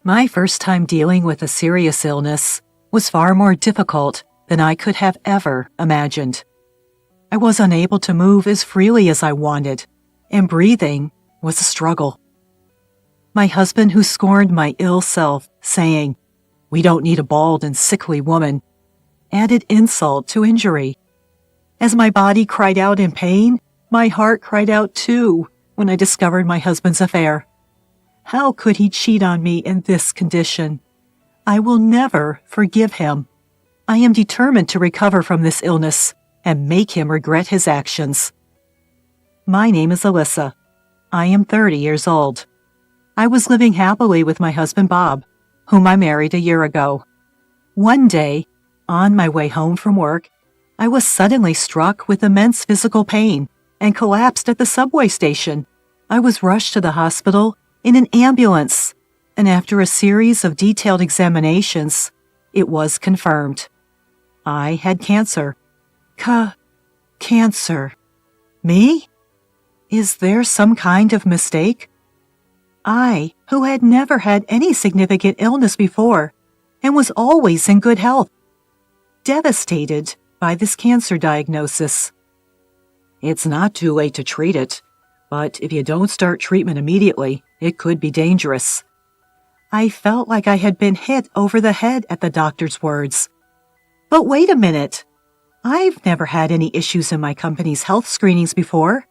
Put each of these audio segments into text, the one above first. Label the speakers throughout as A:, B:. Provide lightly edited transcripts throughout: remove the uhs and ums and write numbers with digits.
A: My first time dealing with a serious illness was far more difficult than I could have ever imagined. I was unable to move as freely as I wanted, and breathing was a struggle. My husband, who scorned my ill self, saying, "We don't need a bald and sickly woman," added insult to injury. As my body cried out in pain, my heart cried out too when I discovered my husband's affair. How could he cheat on me in this condition? I will never forgive him. I am determined to recover from this illness and make him regret his actions. My name is Alyssa. I am 30 years old. I was living happily with my husband Bob, whom I married a year ago. One day, on my way home from work, I was suddenly struck with immense physical pain and collapsed at the subway station. I was rushed to the hospital in an ambulance, and after a series of detailed examinations, it was confirmed. I had cancer. Cancer. Me? Is there some kind of mistake? I, who had never had any significant illness before and was always in good health, devastated by this cancer diagnosis. It's not too late to treat it, but if you don't start treatment immediately, it could be dangerous. I felt like I had been hit over the head at the doctor's words. But wait a minute. I've never had any issues in my company's health screenings before.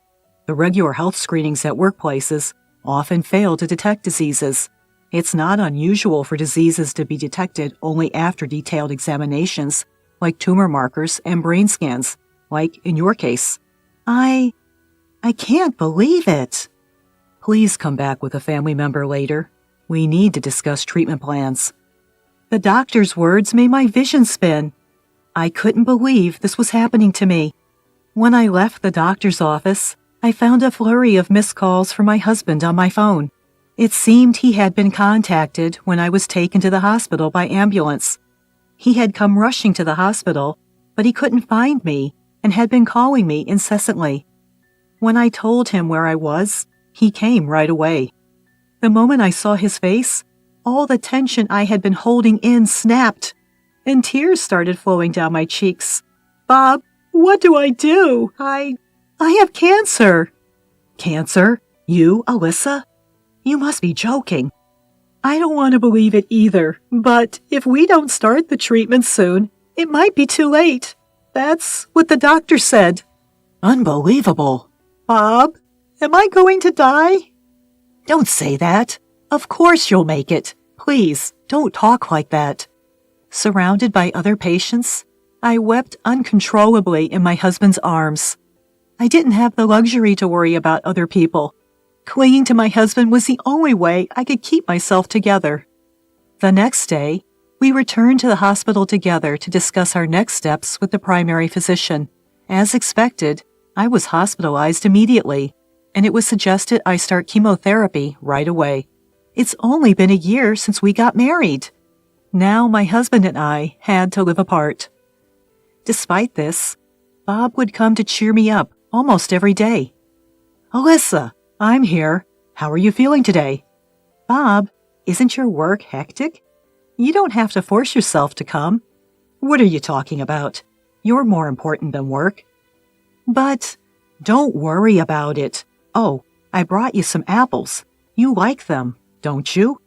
A: The regular health screenings at workplaces often fail to detect diseases. It's not unusual for diseases to be detected only after detailed examinations, like tumor markers and brain scans, like in your case. I can't believe it. Please come back with a family member later. We need to discuss treatment plans. The doctor's words made my vision spin. I couldn't believe this was happening to me. When I left the doctor's office, I found a flurry of missed calls from my husband on my phone. It seemed he had been contacted when I was taken to the hospital by ambulance. He had come rushing to the hospital, but he couldn't find me and had been calling me incessantly. When I told him where I was, he came right away. The moment I saw his face, all the tension I had been holding in snapped, and tears started flowing down my cheeks. "Bob, what do I do? I have cancer." "Cancer? You, Alyssa? You must be joking." "I don't want to believe it either, but if we don't start the treatment soon, it might be too late. That's what the doctor said." "Unbelievable." "Bob, am I going to die?" "Don't say that. Of course you'll make it. Please, don't talk like that." Surrounded by other patients, I wept uncontrollably in my husband's arms. I didn't have the luxury to worry about other people. Clinging to my husband was the only way I could keep myself together. The next day, we returned to the hospital together to discuss our next steps with the primary physician. As expected, I was hospitalized immediately, and it was suggested I start chemotherapy right away. It's only been a year since we got married. Now my husband and I had to live apart. Despite this, Bob would come to cheer me up almost every day. "Alyssa, I'm here. How are you feeling today?" "Bob, isn't your work hectic? You don't have to force yourself to come." "What are you talking about? You're more important than work." "But don't worry about it. Oh, I brought you some apples. You like them, don't you?"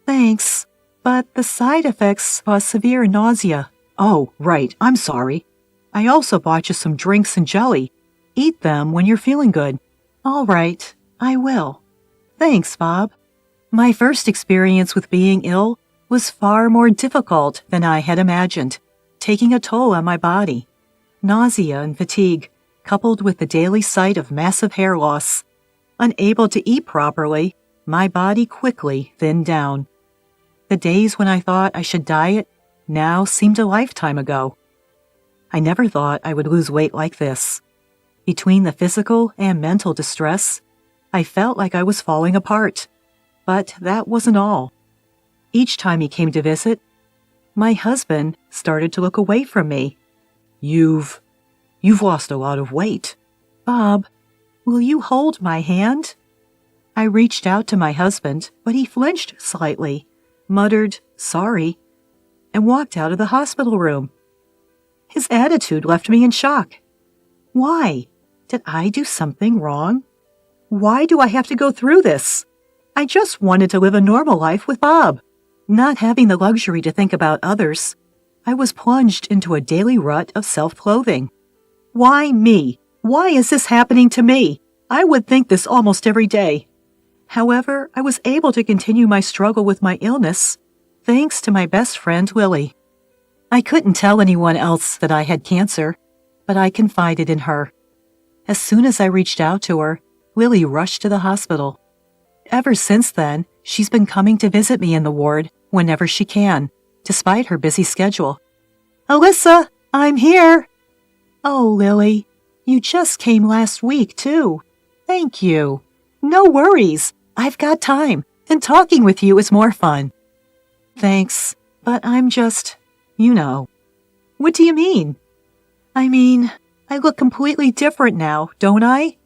A: "Thanks, but the side effects cause severe nausea." "Oh, right, I'm sorry. I also bought you some drinks and jelly. Eat them when you're feeling good." "All right, I will." "Thanks, Bob." My first experience with being ill was far more difficult than I had imagined, taking a toll on my body. Nausea and fatigue, coupled with the daily sight of massive hair loss. Unable to eat properly, my body quickly thinned down. The days when I thought I should diet now seemed a lifetime ago. I never thought I would lose weight like this. Between the physical and mental distress, I felt like I was falling apart. But that wasn't all. Each time he came to visit, my husband started to look away from me. You've lost a lot of weight." "Bob, will you hold my hand?" I reached out to my husband, but he flinched slightly. muttered, "Sorry," and walked out of the hospital room. His attitude left me in shock. Why? Did I do something wrong? Why do I have to go through this? I just wanted to live a normal life with Bob. Not having the luxury to think about others, I was plunged into a daily rut of self-loathing. Why me? Why is this happening to me? I would think this almost every day. However, I was able to continue my struggle with my illness, thanks to my best friend, Lily. I couldn't tell anyone else that I had cancer, but I confided in her. As soon as I reached out to her, Lily rushed to the hospital. Ever since then, she's been coming to visit me in the ward whenever she can, despite her busy schedule. "Alyssa, I'm here!" "Oh, Lily, you just came last week, too. Thank you. No worries. I've got time, and talking with you is more fun." "Thanks, but I'm just, you know." "What do you mean?" "I mean, I look completely different now, don't I?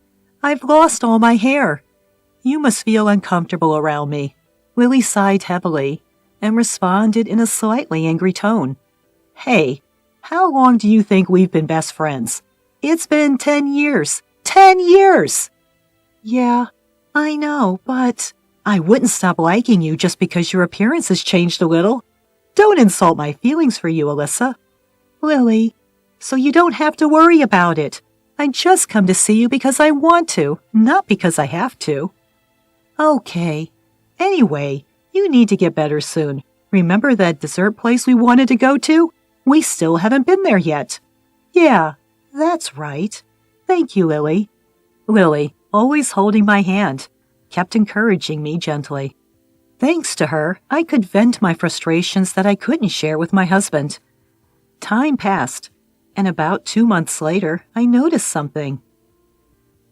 A: I've lost all my hair. You must feel uncomfortable around me." Lily sighed heavily and responded in a slightly angry tone. "Hey, how long do you think we've been best friends? It's been 10 years. 10 years! "Yeah, I know, but I wouldn't stop liking you just because your appearance has changed a little. Don't insult my feelings for you, Alyssa." "Lily, so you don't have to worry about it. I just come to see you because I want to, not because I have to." "Okay. Anyway, you need to get better soon. Remember that dessert place we wanted to go to? We still haven't been there yet." "Yeah, that's right. Thank you, Lily." Lily, always holding my hand, kept encouraging me gently. Thanks to her, I could vent my frustrations that I couldn't share with my husband. Time passed, and about 2 months later, I noticed something.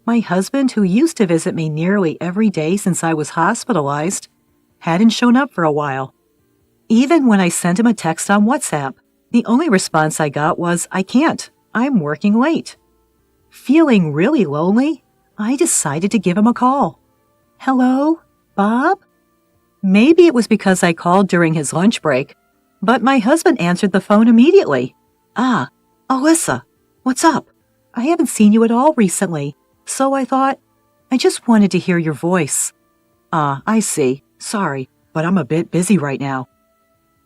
A: My husband, who used to visit me nearly every day since I was hospitalized, hadn't shown up for a while. Even when I sent him a text on WhatsApp, the only response I got was, "I can't. I'm working late." Feeling really lonely, I decided to give him a call. "Hello, Bob?" Maybe it was because I called during his lunch break, but my husband answered the phone immediately. "Ah, Alyssa, what's up? I haven't seen you at all recently, so I thought, I just wanted to hear your voice." "Ah, I see. Sorry, but I'm a bit busy right now."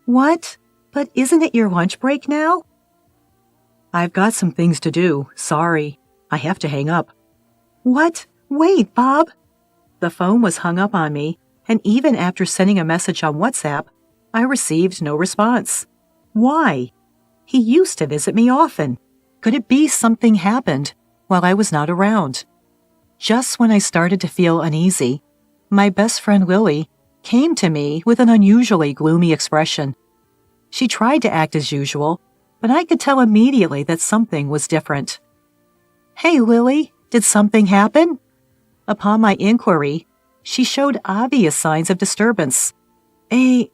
A: "What? But isn't it your lunch break now?" "I've got some things to do. Sorry. I have to hang up." "What? Wait, Bob." The phone was hung up on me, and even after sending a message on WhatsApp, I received no response. Why? He used to visit me often. Could it be something happened while I was not around? Just when I started to feel uneasy, my best friend Lily came to me with an unusually gloomy expression. She tried to act as usual, but I could tell immediately that something was different. "Hey, Lily, did something happen?" Upon my inquiry, she showed obvious signs of disturbance.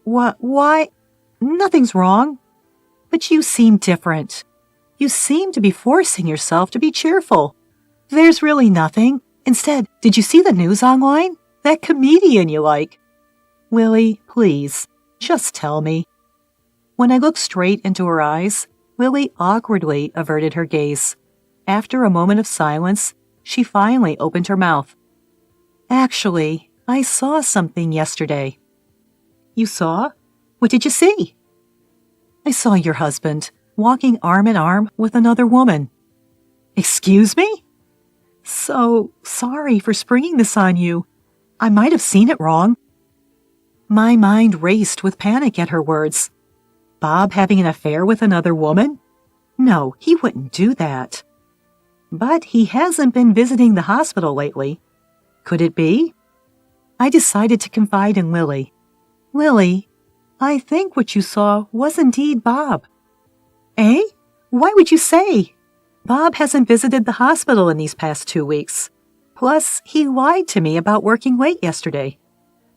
A: Why? Nothing's wrong." "But you seem different. You seem to be forcing yourself to be cheerful." "There's really nothing. Instead, did you see the news online? That comedian you like." "Lily, please, just tell me." When I looked straight into her eyes, Lily awkwardly averted her gaze. After a moment of silence, she finally opened her mouth. "Actually, I saw something yesterday." "You saw? What did you see?" "I saw your husband walking arm in arm with another woman." "Excuse me?" "So sorry for springing this on you. I might have seen it wrong." My mind raced with panic at her words. Bob having an affair with another woman? No, he wouldn't do that. But he hasn't been visiting the hospital lately. Could it be? I decided to confide in Lily. "Lily, I think what you saw was indeed Bob." "Eh? Why would you say?" "Bob hasn't visited the hospital in these past 2 weeks. Plus, he lied to me about working late yesterday."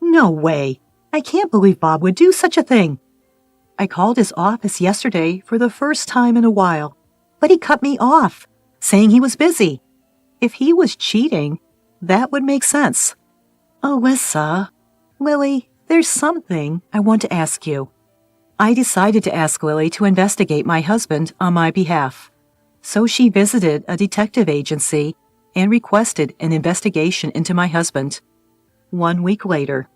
A: "No way! I can't believe Bob would do such a thing." "I called his office yesterday for the first time in a while, but he cut me off, saying he was busy. If he was cheating, that would make sense." "Alyssa." "Lily, There's something I want to ask you. I decided to ask Lily to investigate my husband on my behalf. So she visited a detective agency and requested an investigation into my husband. 1 week later,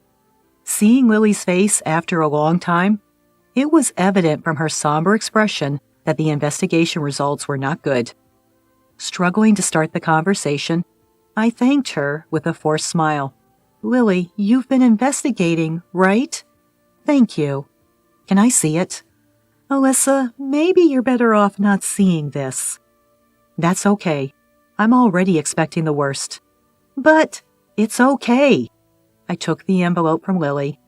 A: seeing Lily's face after a long time, it was evident from her somber expression that the investigation results were not good. Struggling to start the conversation, I thanked her with a forced smile. Lily, you've been investigating, right? Thank you. Can I see it? Alyssa, maybe you're better off not seeing this. That's okay. I'm already expecting the worst. But it's okay. I took the envelope from Lily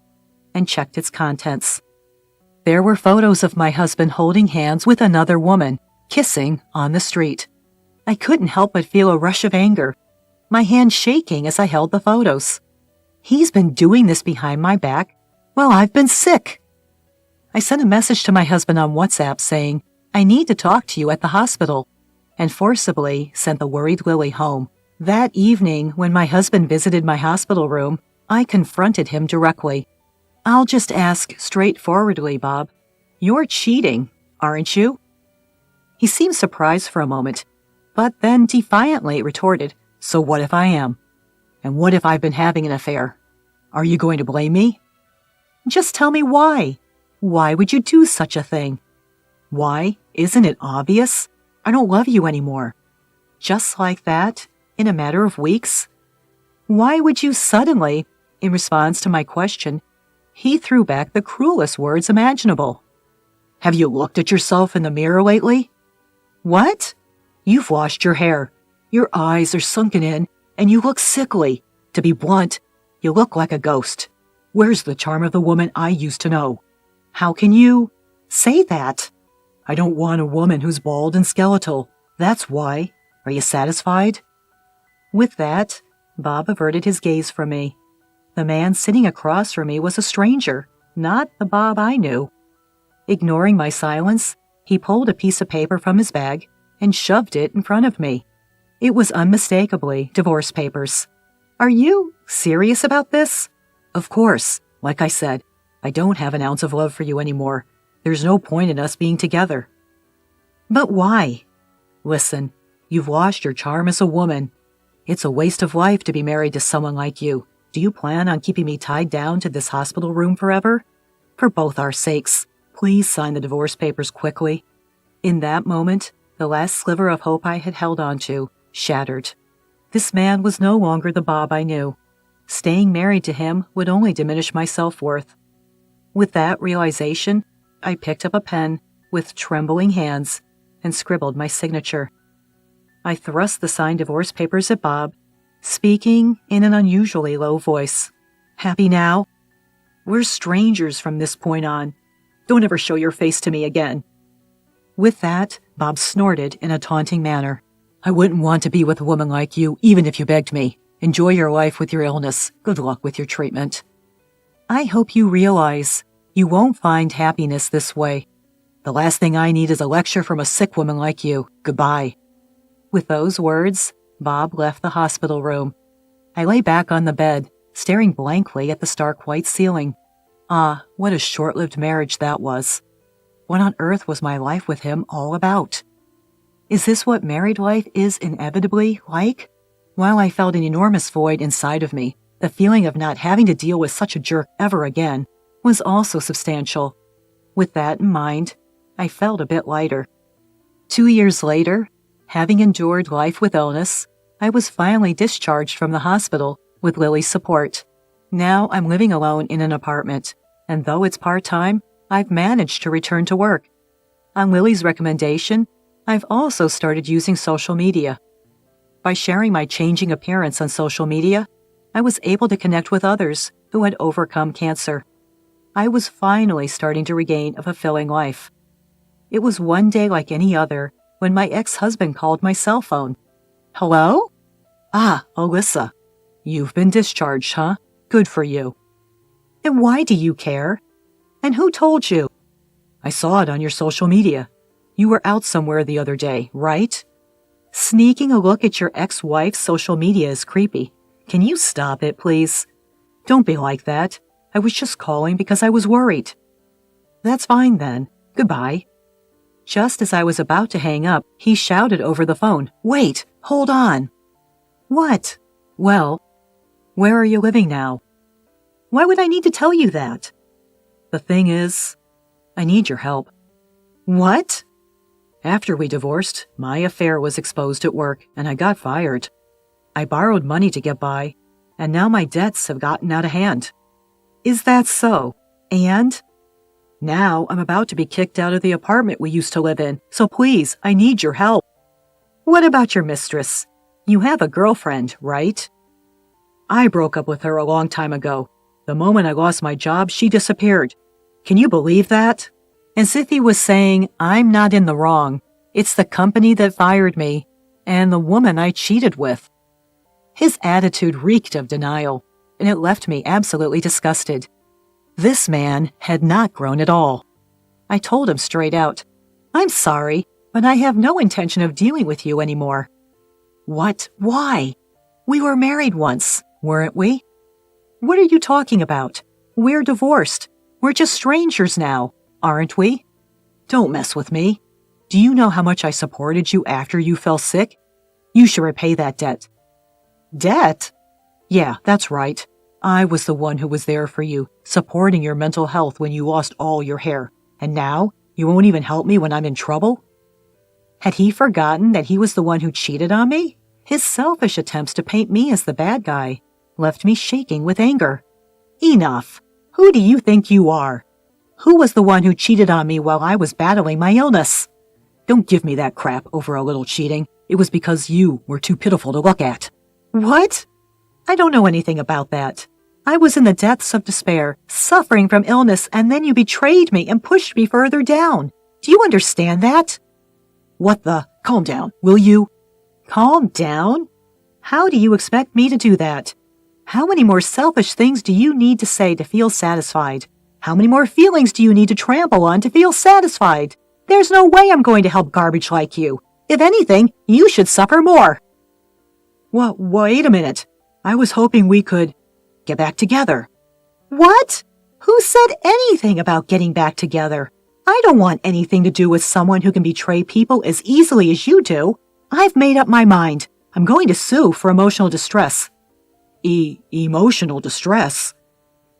A: and checked its contents. There were photos of my husband holding hands with another woman, kissing on the street. I couldn't help but feel a rush of anger, my hand shaking as I held the photos. He's been doing this behind my back while I've been sick. I sent a message to my husband on WhatsApp saying, I need to talk to you at the hospital, and forcibly sent the worried Lily home. That evening, when my husband visited my hospital room, I confronted him directly. I'll just ask straightforwardly, Bob. You're cheating, aren't you? He seemed surprised for a moment, but then defiantly retorted, So what if I am? And what if I've been having an affair? Are you going to blame me? Just tell me why. Why would you do such a thing? Why? Isn't it obvious? I don't love you anymore. Just like that, in a matter of weeks? Why would you suddenly, in response to my question, he threw back the cruelest words imaginable. Have you looked at yourself in the mirror lately? What? You've washed your hair. Your eyes are sunken in, and you look sickly. To be blunt, you look like a ghost. Where's the charm of the woman I used to know? How can you say that? I don't want a woman who's bald and skeletal. That's why. Are you satisfied? With that, Bob averted his gaze from me. The man sitting across from me was a stranger, not the Bob I knew. Ignoring my silence, he pulled a piece of paper from his bag and shoved it in front of me. It was unmistakably divorce papers. Are you serious about this? Of course. Like I said, I don't have an ounce of love for you anymore. There's no point in us being together. But why? Listen, you've lost your charm as a woman. It's a waste of life to be married to someone like you. Do you plan on keeping me tied down to this hospital room forever? For both our sakes, please sign the divorce papers quickly. In that moment, the last sliver of hope I had held on to shattered. This man was no longer the Bob I knew. Staying married to him would only diminish my self-worth. With that realization, I picked up a pen with trembling hands and scribbled my signature. I thrust the signed divorce papers at Bob, speaking in an unusually low voice. Happy now? We're strangers from this point on. Don't ever show your face to me again. With that, Bob snorted in a taunting manner. I wouldn't want to be with a woman like you, even if you begged me. Enjoy your life with your illness. Good luck with your treatment. I hope you realize you won't find happiness this way. The last thing I need is a lecture from a sick woman like you. Goodbye. With those words, Bob left the hospital room. I lay back on the bed, staring blankly at the stark white ceiling. Ah, what a short-lived marriage that was. What on earth was my life with him all about? Is this what married life is inevitably like? While I felt an enormous void inside of me, the feeling of not having to deal with such a jerk ever again was also substantial. With that in mind, I felt a bit lighter. 2 years later, having endured life with illness, I was finally discharged from the hospital with Lily's support. Now I'm living alone in an apartment, and though it's part-time, I've managed to return to work. On Lily's recommendation, I've also started using social media. By sharing my changing appearance on social media, I was able to connect with others who had overcome cancer. I was finally starting to regain a fulfilling life. It was one day like any other when my ex-husband called my cell phone. Hello? Ah, Alyssa. You've been discharged, huh? Good for you. And why do you care? And who told you? I saw it on your social media. You were out somewhere the other day, right? Sneaking a look at your ex-wife's social media is creepy. Can you stop it, please? Don't be like that. I was just calling because I was worried." "That's fine then. Goodbye." Just as I was about to hang up, he shouted over the phone, "Wait, hold on." "What?" "Well, where are you living now?" "Why would I need to tell you that?" "The thing is, I need your help." "What?" "After we divorced, my affair was exposed at work and I got fired. I borrowed money to get by, and now my debts have gotten out of hand." "Is that so? And?" "Now I'm about to be kicked out of the apartment we used to live in, so please, I need your help." "What about your mistress? You have a girlfriend, right?" "I broke up with her a long time ago. The moment I lost my job, she disappeared. Can you believe that?" As if he was saying, "I'm not in the wrong. It's the company that fired me, and the woman I cheated with." His attitude reeked of denial, and it left me absolutely disgusted. This man had not grown at all. I told him straight out, "I'm sorry, but I have no intention of dealing with you anymore." "What? Why? We were married once, weren't we?" "What are you talking about? We're divorced. We're just strangers now, aren't we?" "Don't mess with me. Do you know how much I supported you after you fell sick? You should repay that debt." "Debt?" "Yeah, that's right. I was the one who was there for you, supporting your mental health when you lost all your hair. And now, you won't even help me when I'm in trouble?" Had he forgotten that he was the one who cheated on me? His selfish attempts to paint me as the bad guy left me shaking with anger. "Enough! Who do you think you are? Who was the one who cheated on me while I was battling my illness?" "Don't give me that crap over a little cheating. It was because you were too pitiful to look at." "What? I don't know anything about that. I was in the depths of despair, suffering from illness, and then you betrayed me and pushed me further down. Do you understand that?" "What the? Calm down, will you?" "Calm down? How do you expect me to do that? How many more selfish things do you need to say to feel satisfied? How many more feelings do you need to trample on to feel satisfied? There's no way I'm going to help garbage like you. If anything, you should suffer more." Wait a minute. I was hoping we could get back together." "What? Who said anything about getting back together? I don't want anything to do with someone who can betray people as easily as you do. I've made up my mind. I'm going to sue for emotional distress." Emotional distress?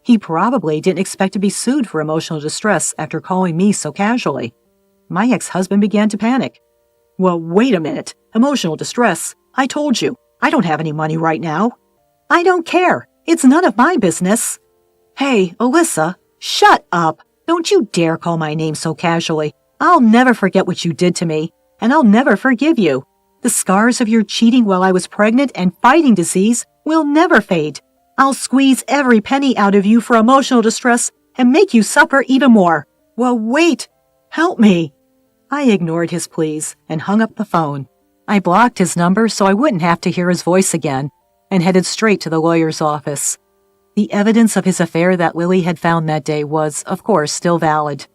A: He probably didn't expect to be sued for emotional distress after calling me so casually. My ex-husband began to panic. Wait a minute. Emotional distress? I told you, I don't have any money right now." "I don't care. It's none of my business." "Hey, Alyssa, shut up. Don't you dare call my name so casually. I'll never forget what you did to me, and I'll never forgive you. The scars of your cheating while I was pregnant and fighting disease will never fade. I'll squeeze every penny out of you for emotional distress and make you suffer even more." Wait. Help me." I ignored his pleas and hung up the phone. I blocked his number so I wouldn't have to hear his voice again, and headed straight to the lawyer's office. The evidence of his affair that Lily had found that day was, of course, still valid.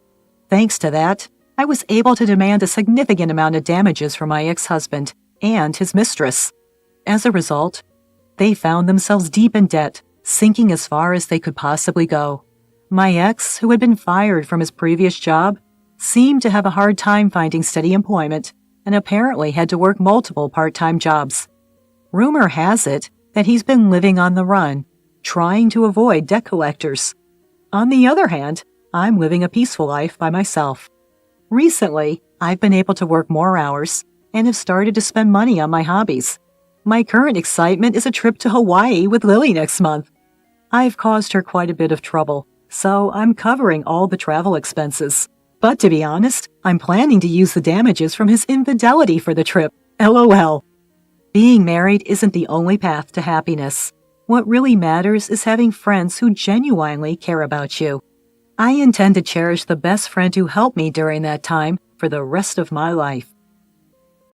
A: Thanks to that, I was able to demand a significant amount of damages from my ex-husband and his mistress. As a result, they found themselves deep in debt, sinking as far as they could possibly go. My ex, who had been fired from his previous job, seemed to have a hard time finding steady employment and apparently had to work multiple part-time jobs. Rumor has it that he's been living on the run, trying to avoid debt collectors. On the other hand, I'm living a peaceful life by myself. Recently, I've been able to work more hours and have started to spend money on my hobbies. My current excitement is a trip to Hawaii with Lily next month. I've caused her quite a bit of trouble, so I'm covering all the travel expenses. But to be honest, I'm planning to use the damages from his infidelity for the trip. LOL. Being married isn't the only path to happiness. What really matters is having friends who genuinely care about you. I intend to cherish the best friend who helped me during that time for the rest of my life.